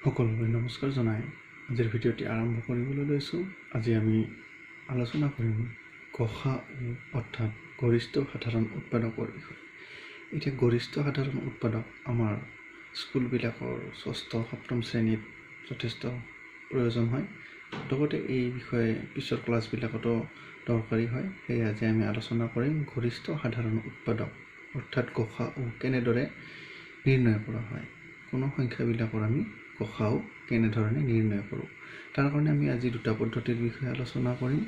সকলোকে নমস্কাৰ জনাই আজিৰ ভিডিঅ'টি আৰম্ভ কৰিবলৈ লৈছোঁ। আজি আমি আলোচনা কৰিম ঘোষা অৰ্থাৎ গৰিষ্ঠ সাধাৰণ উৎপাদকৰ বিষয়ে। এতিয়া গৰিষ্ঠ সাধাৰণ উৎপাদক আমাৰ স্কুলবিলাকৰ 6ষ্ঠ 7ম শ্ৰেণীত যথেষ্ট প্ৰয়োজন হয়। লগতে এই বিষয়ে পিছৰ ক্লাছবিলাকতো দৰকাৰী হয়। সেয়ে আজি আমি আলোচনা কৰিম গৰিষ্ঠ সাধাৰণ উৎপাদক অৰ্থাৎ ঘোষা কেনেদৰে নিৰ্ণয় কৰা হয়। কোনো সংখ্যাবিলাকৰ আমি ঘোষাও কেনেধৰণে নিৰ্ণয় কৰোঁ, তাৰ কাৰণে আমি আজি দুটা পদ্ধতিৰ বিষয়ে আলোচনা কৰিম।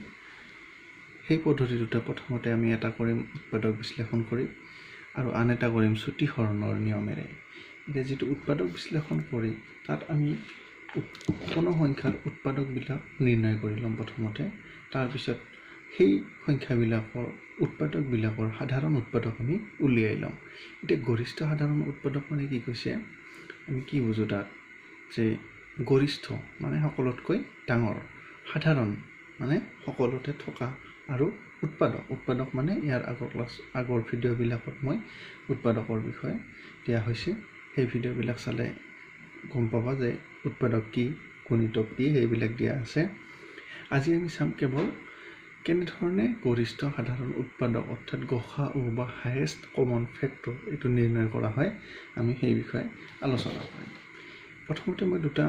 সেই পদ্ধতি দুটা প্ৰথমতে আমি এটা কৰিম উৎপাদক বিশ্লেষণ কৰি আৰু আন এটা কৰিম চুটি হৰণৰ নিয়মেৰে। এতিয়া যিটো উৎপাদক বিশ্লেষণ কৰি তাত আমি কোনো সংখ্যাৰ উৎপাদকবিলাক নিৰ্ণয় কৰি ল'ম প্ৰথমতে। তাৰপিছত সেই সংখ্যাবিলাকৰ উৎপাদকবিলাকৰ সাধাৰণ উৎপাদক আমি উলিয়াই ল'ম। এতিয়া গৰিষ্ঠ সাধাৰণ উৎপাদক মানে কি কৈছে, আমি কি বুজোঁ তাত, যে গৰিষ্ঠ মানে সকলোতকৈ ডাঙৰ, সাধাৰণ মানে সকলোতে থকা, আৰু উৎপাদক মানে ইয়াৰ আগৰ ভিডিঅ'বিলাকত মই উৎপাদকৰ বিষয়ে দিয়া হৈছে। সেই ভিডিঅ'বিলাক চালে গম পাবা যে উৎপাদক কি, গুণিতক কি, সেইবিলাক দিয়া আছে। আজি আমি চাম কেৱল কেনেধৰণে গৰিষ্ঠ সাধাৰণ উৎপাদক অৰ্থাৎ ঘোষা বা হায়েষ্ট কমন ফেক্টৰ এইটো নিৰ্ণয় কৰা হয়। আমি সেই বিষয়ে আলোচনা কৰিম। প্ৰথমতে মই দুটা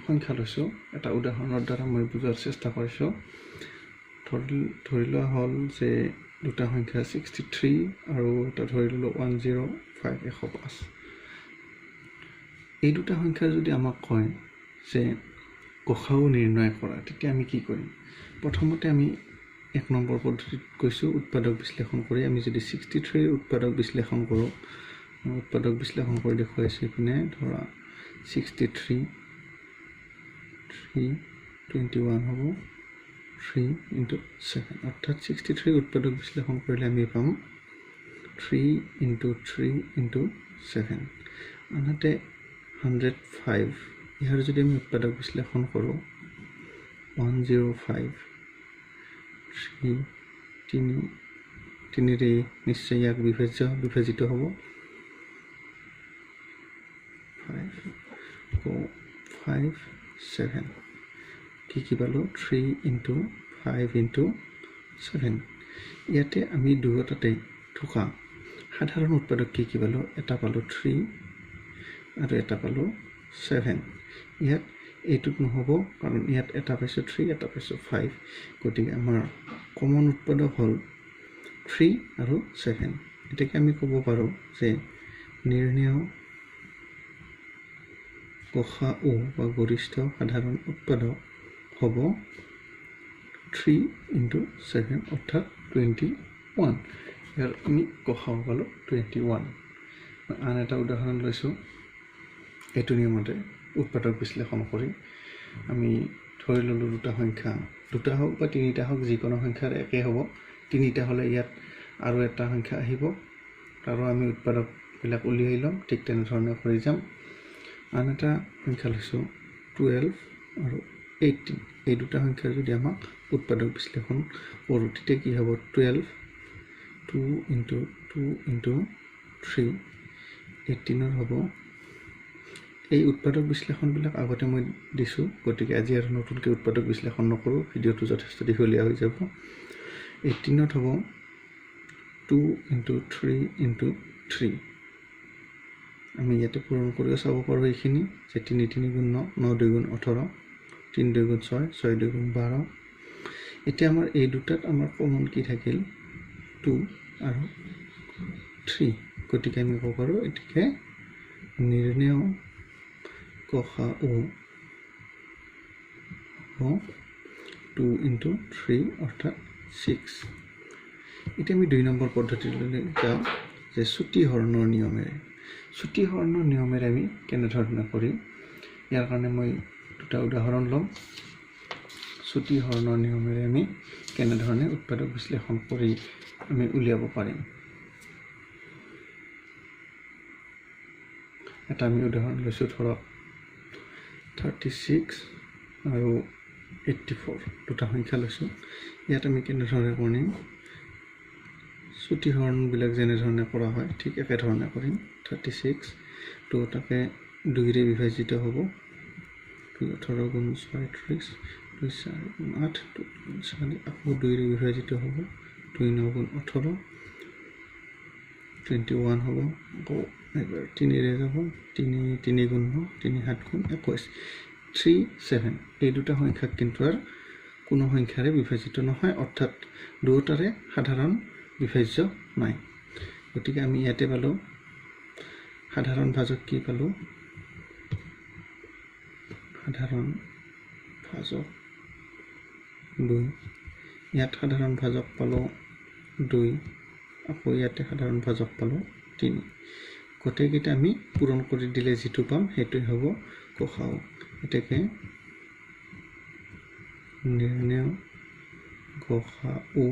সংখ্যা লৈছোঁ, এটা উদাহৰণৰ দ্বাৰা মই বুজাৰ চেষ্টা কৰিছোঁ। ধৰি লোৱা হ'ল যে দুটা সংখ্যা 63 আৰু এটা ধৰি ল'লোঁ 105 105। এই দুটা সংখ্যাৰ যদি আমাক কয় যে ঘোষাও নিৰ্ণয় কৰা, তেতিয়া আমি কি কৰিম? প্ৰথমতে আমি 1 নম্বৰ পদ্ধতিত কৈছোঁ উৎপাদক বিশ্লেষণ কৰি। আমি যদি 63 উৎপাদক বিশ্লেষণ কৰোঁ, উৎপাদক বিশ্লেষণ কৰি দেখুৱাইছোঁ এইপিনে ধৰা 63 321 হ'ব 3 × 7, অৰ্থাৎ 63 উৎপাদক বিশ্লেষণ কৰিলে আমি পাম 3 × 3 × 7। আনহাতে 105 ইয়াৰ যদি আমি উৎপাদক বিশ্লেষণ কৰোঁ 105 3 নিশ্চয় ইয়াক বিভাজিত হ'ব 5 7 কি পালোঁ 3 × 5 × 7। ইয়াতে আমি দুয়োটাতে থকা সাধাৰণ উৎপাদক কি পালোঁ, এটা পালোঁ 3 আৰু এটা পালোঁ 7। ইয়াত এইটোত নহ'ব, কাৰণ ইয়াত এটা পাইছোঁ 3 এটা পাইছোঁ 5, গতিকে আমাৰ কমন উৎপাদক হ'ল 3 আৰু 7। এতিয়াকে আমি ক'ব পাৰোঁ যে নিৰ্ণয় ঘোষা বা গৰিষ্ঠ সাধাৰণ উৎপাদক হ'ব 3 × 7 অৰ্থাৎ 21। ইয়াৰ আমি ঘোষাও পালোঁ 21। মই আন এটা উদাহৰণ লৈছোঁ। এইটো নিয়মতে উৎপাদক বিশ্লেষণ কৰি আমি ধৰি ল'লোঁ দুটা সংখ্যা, দুটা হওক বা তিনিটা হওক, যিকোনো সংখ্যাৰ একেই হ'ব। তিনিটা হ'লে ইয়াত আৰু এটা সংখ্যা আহিব, আৰু আমি উৎপাদকবিলাক উলিয়াই ল'ম। ঠিক তেনেধৰণে কৰি যাম। আন এটা সংখ্যা লৈছোঁ 12 আৰু 18। এই দুটা সংখ্যাৰ যদি আমাক উৎপাদক বিশ্লেষণ কৰোঁ, তেতিয়া কি হ'ব 12 2 × 2 × 3 18 হ'ব। এই উৎপাদক বিশ্লেষণবিলাক আগতে মই দিছোঁ, গতিকে আজি আৰু নতুনকৈ উৎপাদক বিশ্লেষণ নকৰোঁ, ভিডিঅ'টো যথেষ্ট দীঘলীয়া হৈ যাব। 18 হ'ব 2 × 3 × 3। আমি ইয়াতে পূৰণ কৰিও চাব পাৰোঁ এইখিনি, যে 3 3 × 9 9 2 × 18 3 2 × 6 6 2 × 12। এতিয়া আমাৰ এই দুটাত আমাৰ কমন কি থাকিল 2 আৰু 3, গতিকে আমি ক'ব পাৰোঁ এটিকে নিৰ্ণয় ঘোষা 2 × 3 অৰ্থাৎ 6। এতিয়া আমি 2 নম্বৰ পদ্ধতিলৈ যাওঁ, যে চুটি হৰণৰ নিয়মেৰে। চুটি হৰণৰ নিয়মেৰে আমি কেনেধৰণে কৰিম, ইয়াৰ কাৰণে মই দুটা উদাহৰণ ল'ম। চুটি হৰণৰ নিয়মেৰে আমি কেনেধৰণে উৎপাদক বিশ্লেষণ কৰি আমি উলিয়াব পাৰিম। এটা আমি উদাহৰণ লৈছোঁ, ধৰক 36 আৰু 84 দুটা সংখ্যা লৈছোঁ। ইয়াত আমি কেনেধৰণে কৰিম, চুটি হৰণবিলাক যেনেধৰণে কৰা হয় ঠিক একেধৰণে কৰিম। 36 দুটাকে 2ৰে বিভাজিত হ'ব 18 গুণ 36 2 4 গুণ 8 2 গুণ 4 আকৌ 2ৰে বিভাজিত হ'ব 2 9 গুণ 18 21 হ'ব আকৌ এবাৰ 3ৰে যাব 3 গুণ 9 3 7 গুণ 21 3 7 এই দুটা সংখ্যা কিন্তু আর কোনো সংখ্যাৰে বিভাজিত নহয় অৰ্থাৎ দুটাৰে সাধাৰণ বিভাজ্য নাই গতিকে আমি ইয়াতে পালো সাধাৰণ ভাজক কি পালো সাধাৰণ ভাজক 2 ইয়াত সাধাৰণ ভাজক পালো 2 আকৌ ইয়াতে সাধাৰণ ভাজক পালো 3 গোটেইকেইটা আমি পূৰণ কৰি দিলে যেটো পাম হেতুই হ'ব কোখাও এটাকে নিৰ্ণয় কোখাও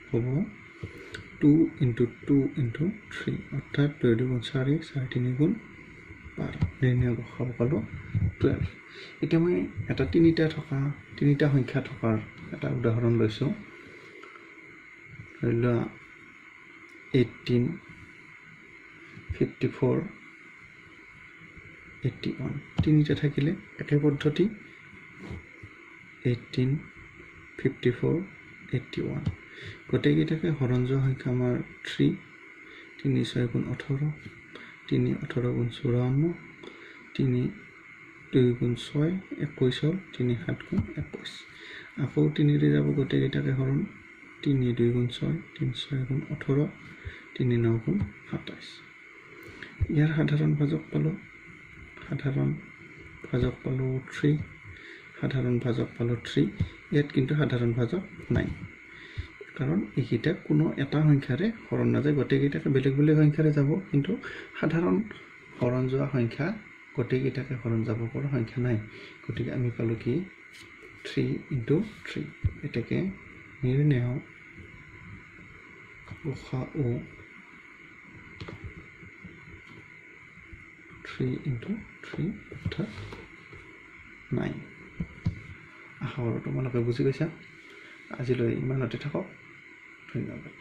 হ'ব 2 into 2 into 3 অৰ্থাৎ 2 গুণ 4 4 3 গুণ 12 নিৰ্ণয় কোখাও পালো 12 এটা মই এটা তিনিটা সংখ্যা থকাৰ এটা উদাহৰণ লৈছো ধৰিলোৱা 18 54 81 তিনিটা থাকিলে একে পদ্ধতি 18 54 81 গোটেইকেইটাকে হৰণ যোৱা সংখ্যা আমাৰ 3 3 6 গুণ 18 3 18 গুণ 54 3 2 গুণ 6 21 হ'ল 3 7 গুণ 21 আকৌ 3ৰে যাব গোটেইকেইটাকে হৰণ 3 2 গুণ 6 3 6 গুণ 18 3 9 গুণ 27 ইয়াৰ সাধাৰণ ভাজক পালো 3 সাধাৰণ ভাজক পালো 3 ইয়াত কিন্তু সাধাৰণ ভাজক নাই কাৰণ এইকেইটা কোনো এটা সংখ্যাৰে হৰণ নাযায় গোটেইকেইটাকে বেলেগ বেলেগ সংখ্যাৰে যাব কিন্তু সাধাৰণ হৰণ যোৱা সংখ্যা গোটেইকেইটাকে হৰণ যাব পৰা সংখ্যা নাই গতিকে আমি পালো কি 3 into 3 এটাকে নিৰ্ণয় কোখাও 3 into 3 অৰ্থাৎ 9 আশা কৰোঁ তোমালোকে বুজি পাইছা আজিলৈ ইমানতে থাকক ধন্যবাদ